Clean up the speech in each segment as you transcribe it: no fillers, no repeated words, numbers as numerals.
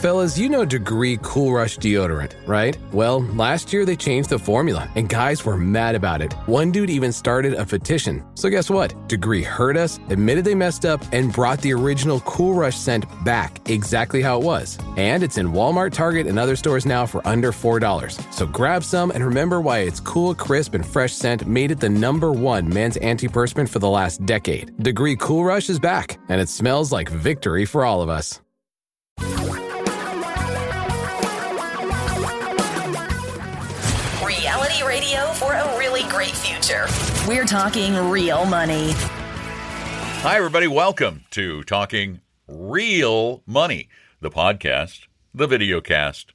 Fellas, you know Degree Cool Rush deodorant, right? Well, last year they changed the formula, and guys were mad about it. One dude even started a petition. So guess what? Degree heard us, admitted they messed up, and brought the original Cool Rush scent back exactly how it was. And it's in Walmart, Target, and other stores now for under $4. So grab some and remember why its cool, crisp, and fresh scent made it the #1 men's antiperspirant for the last decade. Degree Cool Rush is back, and it smells like victory for all of us. Reality radio for a really great future. We're talking real money. Hi, everybody. Welcome to Talking Real Money, the podcast, the video cast,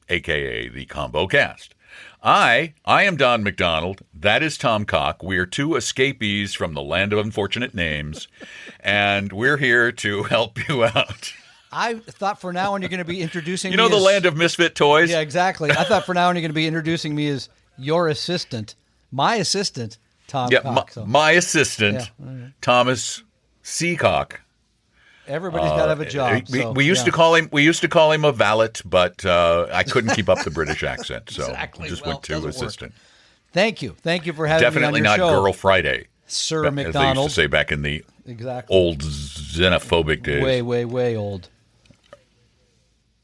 a.k.a. the combo cast. I am Don McDonald. That is Tom Cock. We are two escapees from the land of unfortunate names, and we're here to help you out. I thought for now on you're going to be introducing me the land of misfit toys? Yeah, exactly. I thought for now on you're going to be introducing me as your assistant, my assistant, Tom Cock. My assistant, Thomas Seacock. Everybody's got to have a job. We used to call him a valet, but I couldn't keep up the British accent, so exactly. just went to assistant. Work. Thank you for having Definitely me on your not show. Girl Friday, Sir McDonald. as they used to say back in the old xenophobic days. Way old.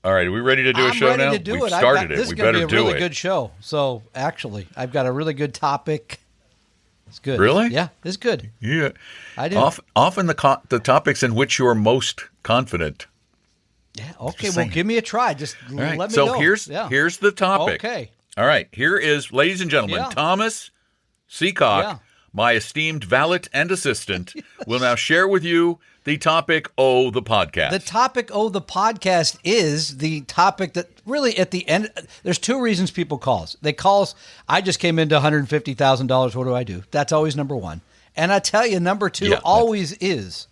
All right, are we ready to do a show now? We've started it. This is going to be a really good show. So actually, I've got a really good topic. It's good. Really? Yeah, it's good. Yeah, I do. Often the topics in which you're most confident. Yeah. Okay. Well, give me a try. Just let me know. So here's the topic. Okay. All right. Here is, ladies and gentlemen, Thomas Seacock, my esteemed valet and assistant, will now share with you the topic the podcast. The topic the podcast is the topic that really at the end, there's two reasons people call us. They call us, I just came into $150,000. What do I do? That's always number one. And I tell you, number two always is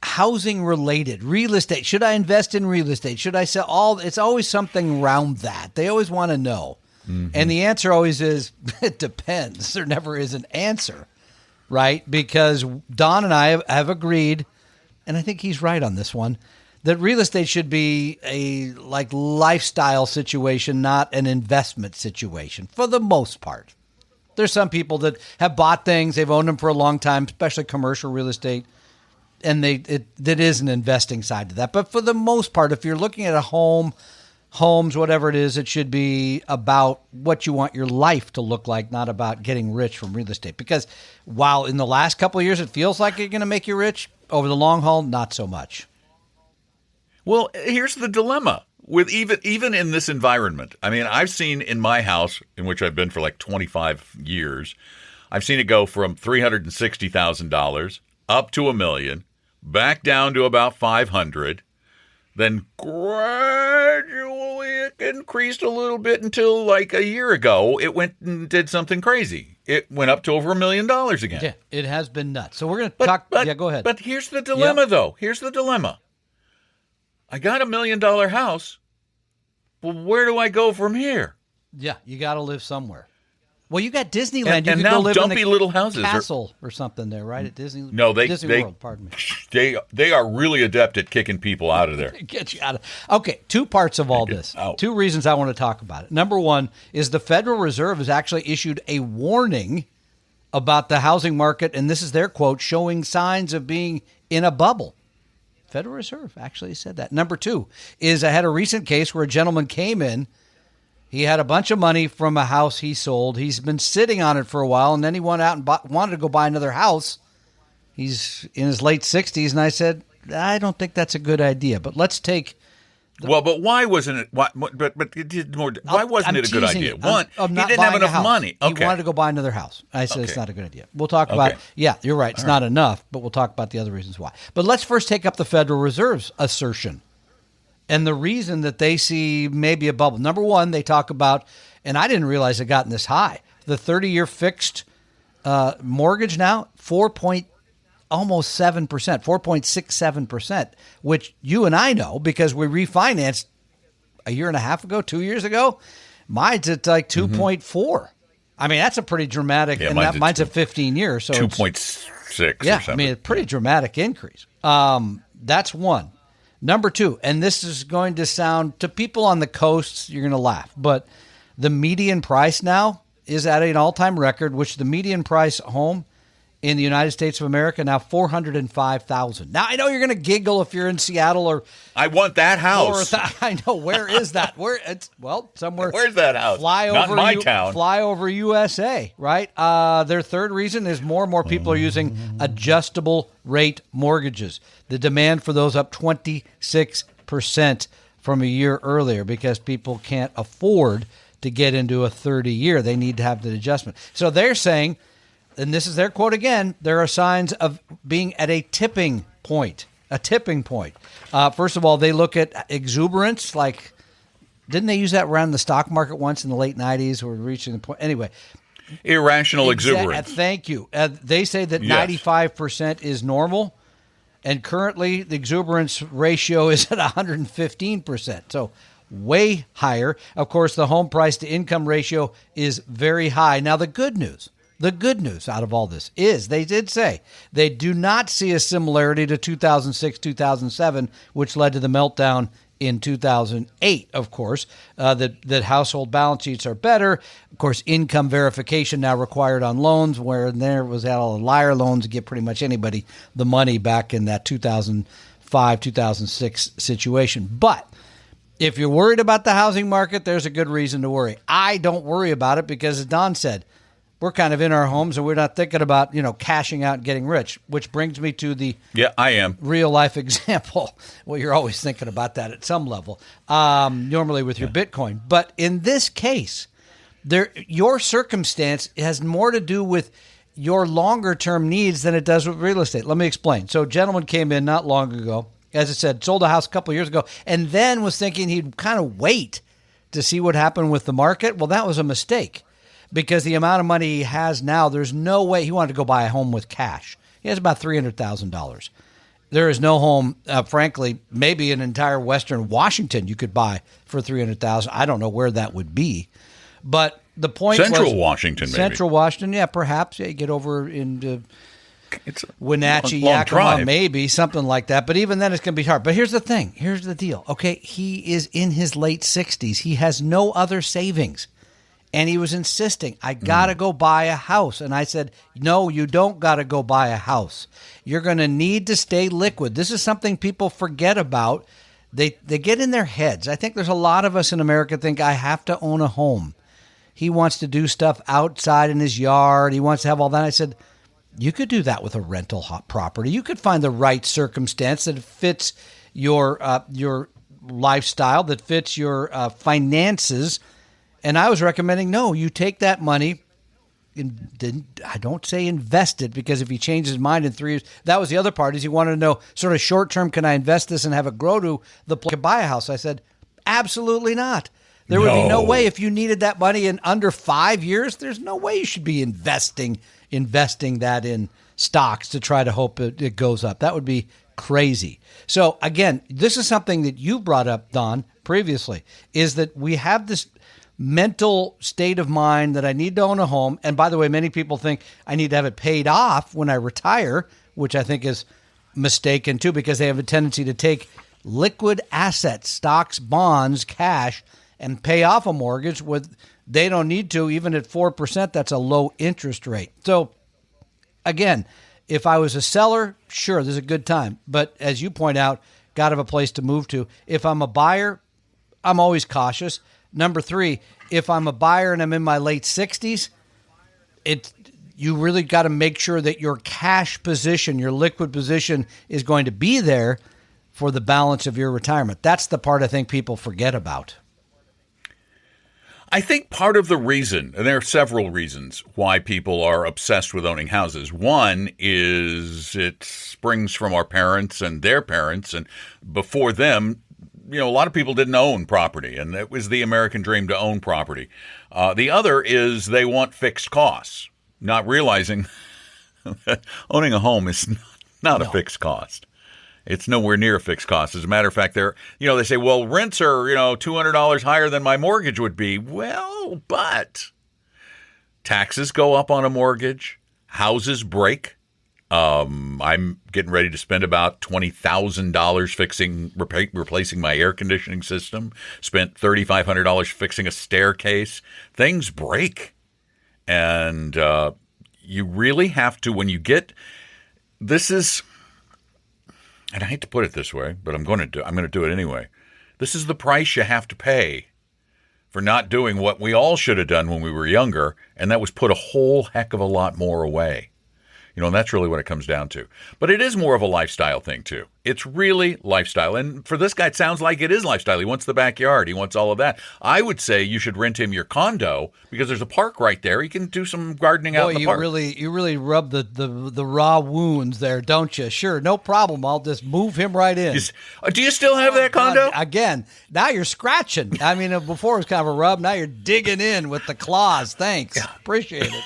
housing related, real estate. Should I invest in real estate? Should I sell it's always something around that. They always want to know. Mm-hmm. And the answer always is, it depends. There never is an answer. Right? Because Don and I have agreed, and I think he's right on this one, that real estate should be a lifestyle situation, not an investment situation for the most part. There's some people that have bought things, they've owned them for a long time, especially commercial real estate, and that is an investing side to that. But for the most part, if you're looking at a homes, whatever it is, it should be about what you want your life to look like, not about getting rich from real estate. Because while in the last couple of years it feels like it's going to make you rich, over the long haul, not so much. Well, here's the dilemma with even in this environment. I mean, I've seen in my house, in which I've been for like 25 years, I've seen it go from $360,000 up to $1 million, back down to about $500,000. Then gradually it increased a little bit until like a year ago, it went and did something crazy. It went up to over $1 million again. Yeah, it has been nuts. So we're going to talk. Go ahead. But here's the dilemma, though. Here's the dilemma. I got $1 million house. Well, where do I go from here? Yeah, you got to live somewhere. Well, you got Disneyland. And you could now go live dumpy in little houses castle or something there, right? At Disney. No, Disney World. Pardon me. They are really adept at kicking people out of there. Get you out of. Okay, two parts of all this. Two reasons I want to talk about it. Number one is the Federal Reserve has actually issued a warning about the housing market, and this is their quote, showing signs of being in a bubble. Federal Reserve actually said that. Number two is I had a recent case where a gentleman came in. He had a bunch of money from a house he sold. He's been sitting on it for a while, and then he went out and wanted to go buy another house. He's in his late 60s, and I said, I don't think that's a good idea. But let's take. But why wasn't it? Why wasn't it a good idea? One, he didn't have enough money. Okay. He wanted to go buy another house. I said it's not a good idea. We'll talk about. Yeah, you're right. It's not enough, but we'll talk about the other reasons why. But let's first take up the Federal Reserve's assertion. And the reason that they see maybe a bubble. Number one, they talk about, and I didn't realize it gotten this high, the 30-year fixed mortgage now, almost 7%, 4.67%, which you and I know because we refinanced a year and a half ago, 2 years ago. Mine's at like 2.4. I mean, that's a pretty dramatic, and mine's at 15 years. So 2.6 yeah, or something. I mean, a pretty dramatic increase. That's one. Number two, and this is going to sound to people on the coasts, you're going to laugh, but the median price now is at an all-time record, which the median price home in the United States of America now $405,000. Now I know you're going to giggle if you're in Seattle or I want that house. I know, where is that? Somewhere. Where's that house? Not in my town. Fly over USA, right? Their third reason is more and more people are using adjustable rate mortgages. The demand for those up 26% from a year earlier because people can't afford to get into a 30-year. They need to have the adjustment. So they're saying, and this is their quote again, there are signs of being at a tipping point. First of all, they look at exuberance, like, didn't they use that around the stock market once in the late 90s? We're reaching the point. Anyway. Irrational exuberance. Thank you. They say that 95% is normal, and currently the exuberance ratio is at 115%. So way higher. Of course, the home price to income ratio is very high. Now, the good news out of all this is they did say they do not see a similarity to 2006, 2007, which led to the meltdown in 2008, of course, that household balance sheets are better. Of course, income verification now required on loans, where there was all the liar loans to give pretty much anybody the money back in that 2005, 2006 situation. But if you're worried about the housing market, there's a good reason to worry. I don't worry about it because, as Don said, we're kind of in our homes and we're not thinking about, cashing out and getting rich, which brings me to the I am real life example. Well, you're always thinking about that at some level, normally with your Bitcoin. But in this case, your circumstance has more to do with your longer term needs than it does with real estate. Let me explain. So a gentleman came in not long ago, as I said, sold a house a couple of years ago, and then was thinking he'd kind of wait to see what happened with the market. Well, that was a mistake. Because the amount of money he has now, there's no way he wanted to go buy a home with cash. He has about $300,000. There is no home, frankly, maybe an entire Western Washington you could buy for $300,000. I don't know where that would be, but the point Central Washington, maybe. Central Washington, yeah, perhaps. Yeah, you get over into Wenatchee, long Yakima, drive. maybe something like that. But even then, it's going to be hard. But here's the thing. Here's the deal. Okay, he is in his late 60s. He has no other savings. And he was insisting, I got to go buy a house. And I said, no, you don't got to go buy a house. You're going to need to stay liquid. This is something people forget about. They get in their heads. I think there's a lot of us in America think I have to own a home. He wants to do stuff outside in his yard. He wants to have all that. I said, you could do that with a rental property. You could find the right circumstance that fits your lifestyle, that fits your finances. And I was recommending, no, you take that money, I don't say invest it, because if he changes his mind in 3 years, that was the other part, is he wanted to know sort of short term, can I invest this and have it grow to the place to buy a house? I said, absolutely not. There would be no way if you needed that money in under 5 years, there's no way you should be investing that in stocks to try to hope it goes up. That would be crazy. So again, this is something that you brought up, Don, previously, is that we have this mental state of mind that I need to own a home. And by the way, many people think I need to have it paid off when I retire, which I think is mistaken too, because they have a tendency to take liquid assets, stocks, bonds, cash, and pay off a mortgage they don't need to. Even at 4%, that's a low interest rate. So again, if I was a seller, sure, there's a good time. But as you point out, got to have a place to move to. If I'm a buyer, I'm always cautious. Number three, if I'm a buyer and I'm in my late 60s, you really got to make sure that your cash position, your liquid position, is going to be there for the balance of your retirement. That's the part I think people forget about. I think part of the reason, and there are several reasons why people are obsessed with owning houses. One is it springs from our parents and their parents, and before them, a lot of people didn't own property, and it was the American dream to own property. The other is they want fixed costs, not realizing that owning a home is not a fixed cost. It's nowhere near a fixed cost. As a matter of fact, they say, well, rents are, $200 higher than my mortgage would be. Well, but taxes go up on a mortgage. Houses break. I'm getting ready to spend about $20,000 replacing my air conditioning system. Spent $3,500 fixing a staircase. Things break, and you really have to when you get this is. And I hate to put it this way, but I'm going to do it anyway. This is the price you have to pay for not doing what we all should have done when we were younger, and that was put a whole heck of a lot more away. And that's really what it comes down to. But it is more of a lifestyle thing, too. It's really lifestyle. And for this guy, it sounds like it is lifestyle. He wants the backyard. He wants all of that. I would say you should rent him your condo because there's a park right there. He can do some gardening out in the park. You really rub the raw wounds there, don't you? Sure, no problem. I'll just move him right in. Do you still have that condo? Again, now you're scratching. I mean, before it was kind of a rub. Now you're digging in with the claws. Thanks. Appreciate it.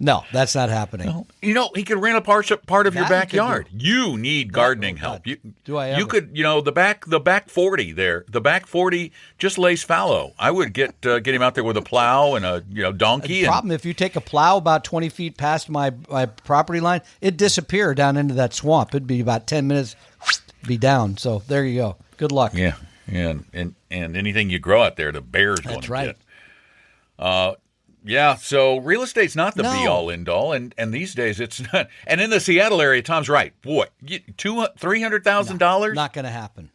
No, that's not happening. No. He could rent a part of your backyard. You need gardening help. Do I ever? You could, the back 40 there. The back 40 just lays fallow. I would get him out there with a plow and a donkey. The problem, if you take a plow about 20 feet past my property line, it'd disappear down into that swamp. It'd be about 10 minutes, be down. So there you go. Good luck. Yeah. And anything you grow out there, the bears want to get. Yeah, so real estate's not the be-all, end-all, and these days it's not. And in the Seattle area, Tom's right. Boy, $300,000? Not going to happen.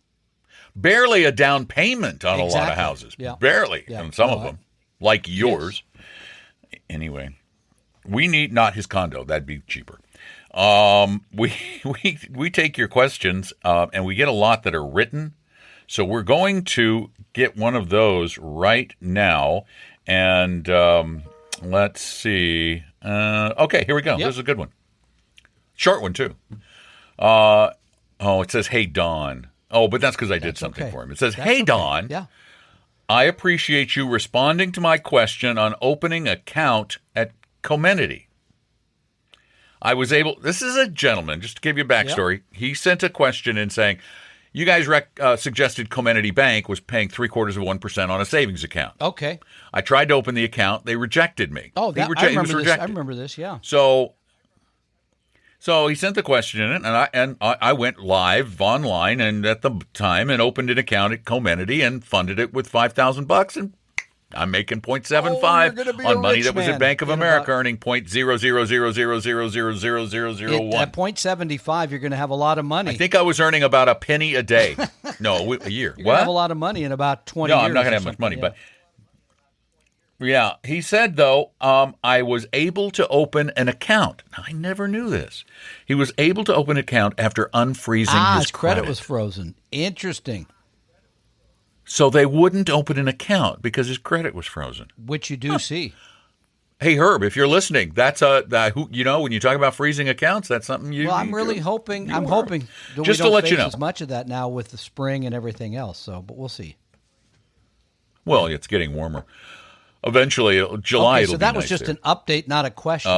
Barely a down payment on a lot of houses. Yeah. Barely on some of them, like yours. Yes. Anyway, we need not his condo. That'd be cheaper. We take your questions, and we get a lot that are written. So we're going to get one of those right now. And let's see. Okay, here we go. Yep. This is a good one. Short one, too. It says, "Hey, Don." Oh, but that's because I did something for him. It says, "Hey, Don. Yeah. I appreciate you responding to my question on opening account at Comenity. I was able – this is a gentleman, just to give you a backstory. Yep. He sent a question in saying – you guys suggested Comenity Bank was paying 0.75% on a savings account. Okay. I tried to open the account. They rejected me. Oh, I remember this. I remember this, yeah. So he sent the question in, and I went live online and at the time and opened an account at Comenity and funded it with $5,000, and I'm making 0.75 on money that was at Bank of America, earning 0.00000000001. At 0.75, you're going to have a lot of money. I think I was earning about a penny a day. No, a year. You're going to have a lot of money in about 20 years. No, I'm not going to have much money, but yeah. He said though, I was able to open an account. I never knew this. He was able to open an account after unfreezing his credit was frozen. Interesting. So they wouldn't open an account because his credit was frozen. Which you do see. Hey, Herb, if you're listening, that's when you talk about freezing accounts, that's something you. Well, I'm really hoping. I'm hoping that just we don't to let face you know as much of that now with the spring and everything else. So, but we'll see. Well, it's getting warmer. Eventually, July. Okay, so that was just an update, not a question.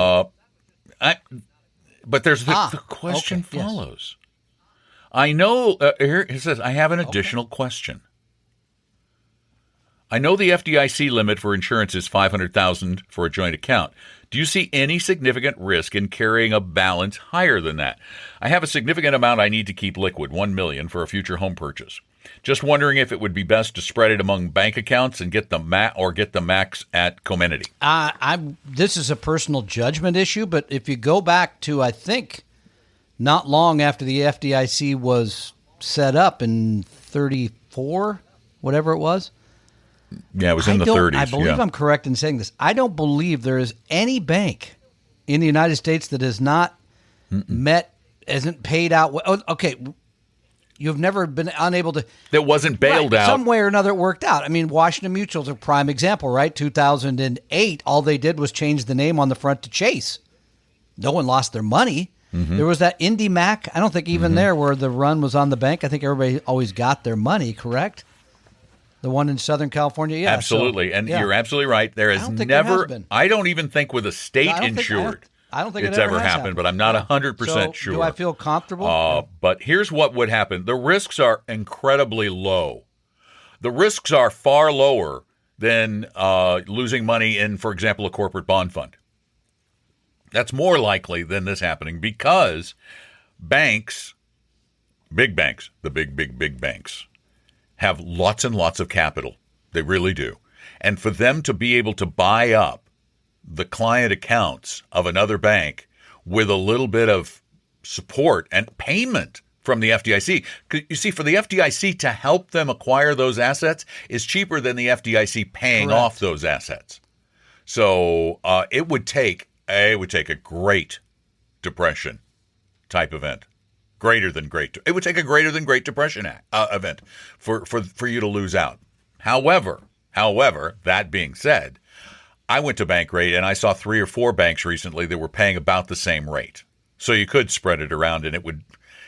But there's the question follows. Yes. I know. Here it says, I have an additional question. I know the FDIC limit for insurance is $500,000 for a joint account. Do you see any significant risk in carrying a balance higher than that? I have a significant amount I need to keep liquid, $1 million, for a future home purchase. Just wondering if it would be best to spread it among bank accounts and get the max at Comenity. This is a personal judgment issue, but if you go back to, I think, not long after the FDIC was set up in 34, whatever it was. Yeah, it was in the 30s. I believe I'm correct in saying this. I don't believe there is any bank in the United States that has not hasn't paid out. Okay, you've never been unable to. That wasn't bailed out. Some way or another it worked out. I mean, Washington Mutual is a prime example, right? 2008, all they did was change the name on the front to Chase. No one lost their money. Mm-hmm. There was that IndyMac. I don't think even there where the run was on the bank. I think everybody always got their money, correct? The one in Southern California, yeah. Absolutely, so, you're absolutely right. There has never, I don't even think with a state insured, I don't think it's ever happened, but I'm not 100% sure. Do I feel comfortable? But here's what would happen. The risks are incredibly low. The risks are far lower than losing money in, for example, a corporate bond fund. That's more likely than this happening because banks, big banks, the big banks, have lots and lots of capital. They really do. And for them to be able to buy up the client accounts of another bank with a little bit of support and payment from the FDIC. You see, for the FDIC to help them acquire those assets is cheaper than the FDIC paying Correct. off those assets. So it would take a Great Depression type event. It would take a greater than Great Depression event for you to lose out. However, that being said, I went to Bankrate and I saw 3 or 4 banks recently that were paying about the same rate. So you could spread it around and it would,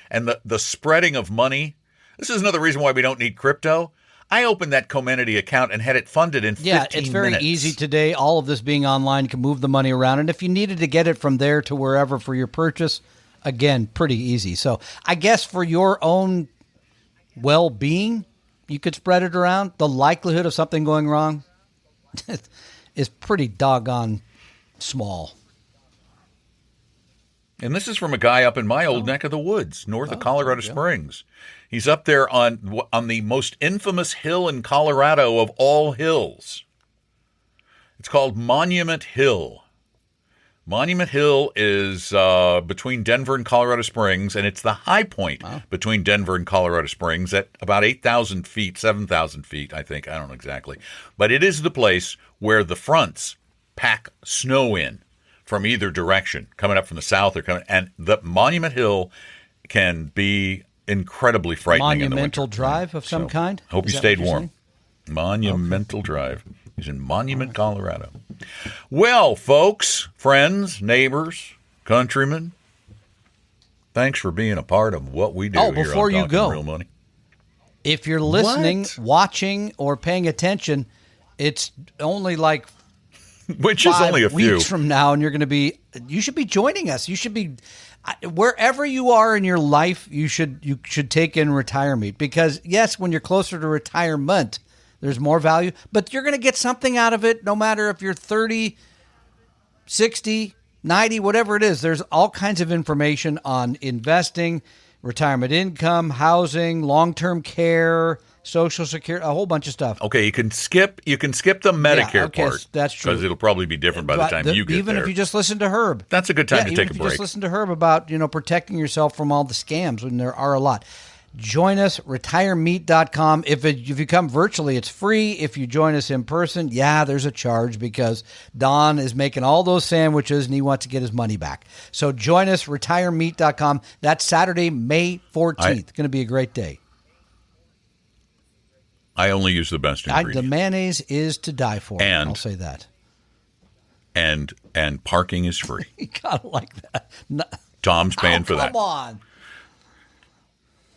and the spreading of money, this is another reason why we don't need crypto. I opened that Comenity account and had it funded in 15 minutes. Yeah, it's very easy today. All of this being online, you can move the money around. And if you needed to get it from there to wherever for your purchase, again, pretty easy. So I guess for your own well-being, you could spread it around. The likelihood of something going wrong is pretty doggone small. And this is from a guy up in my old neck of the woods, north of Colorado Springs. He's up there on the most infamous hill in Colorado of all hills. It's called Monument Hill. Monument Hill is between Denver and Colorado Springs, and it's the high point between Denver and Colorado Springs at about 8,000 feet, 7,000 feet, I think. I don't know exactly. But it is the place where the fronts pack snow in from either direction, coming up from the south or coming. And the Monument Hill can be incredibly frightening in the winter. Monumental drive of some kind? Hope you Is that stayed what you're warm. saying? Monumental Drive. He's in Monument, Colorado. Well, folks, friends, neighbors, countrymen, thanks for being a part of what we do here before on you Talking go, Real Money. If you're listening, What? watching, or paying attention, it's only like Which is 5 only a few. weeks from now, and you should be joining us. You should be wherever you are in your life. You should take in retirement, because yes, when you're closer to retirement, there's more value, but you're going to get something out of it no matter if you're 30, 60, 90, whatever it is. There's all kinds of information on investing, retirement income, housing, long-term care, Social Security, a whole bunch of stuff. Okay, you can skip the Medicare part. That's true. Because it'll probably be different by the time you get even there. if you just listen to Herb. That's a good time to take a If you break. just listen to Herb about, protecting yourself from all the scams, when there are a lot. Join us, retiremeet.com. If you come virtually, it's free. If you join us in person, there's a charge because Don is making all those sandwiches and he wants to get his money back. So join us, retiremeet.com. That's Saturday, May 14th. Going to be a great day. I only use the best ingredients. The mayonnaise is to die for. And I'll say that. And parking is free. You gotta like that. No, Tom's paying for that. Come on.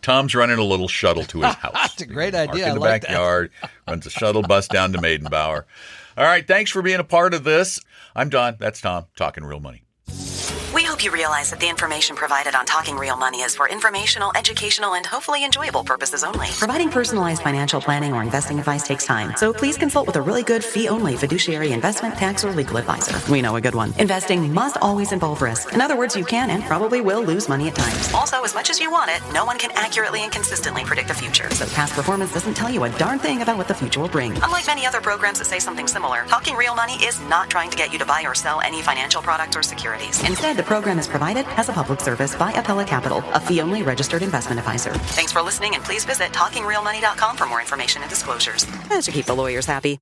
Tom's running a little shuttle to his house. That's a great Park idea. in I the like that. backyard, runs a shuttle bus down to Maidenbower. All right, thanks for being a part of this. I'm Don. That's Tom, talking real money. We hope you realize that the information provided on Talking Real Money is for informational, educational, and hopefully enjoyable purposes only. Providing personalized financial planning or investing advice takes time, so please consult with a really good fee-only fiduciary investment, tax, or legal advisor. We know a good one. Investing must always involve risk. In other words, you can and probably will lose money at times. Also, as much as you want it, no one can accurately and consistently predict the future, so past performance doesn't tell you a darn thing about what the future will bring. Unlike many other programs that say something similar, Talking Real Money is not trying to get you to buy or sell any financial products or securities. Instead, the program is provided as a public service by Apella Capital, a fee-only registered investment advisor. Thanks for listening, and please visit TalkingRealMoney.com for more information and disclosures. To keep the lawyers happy.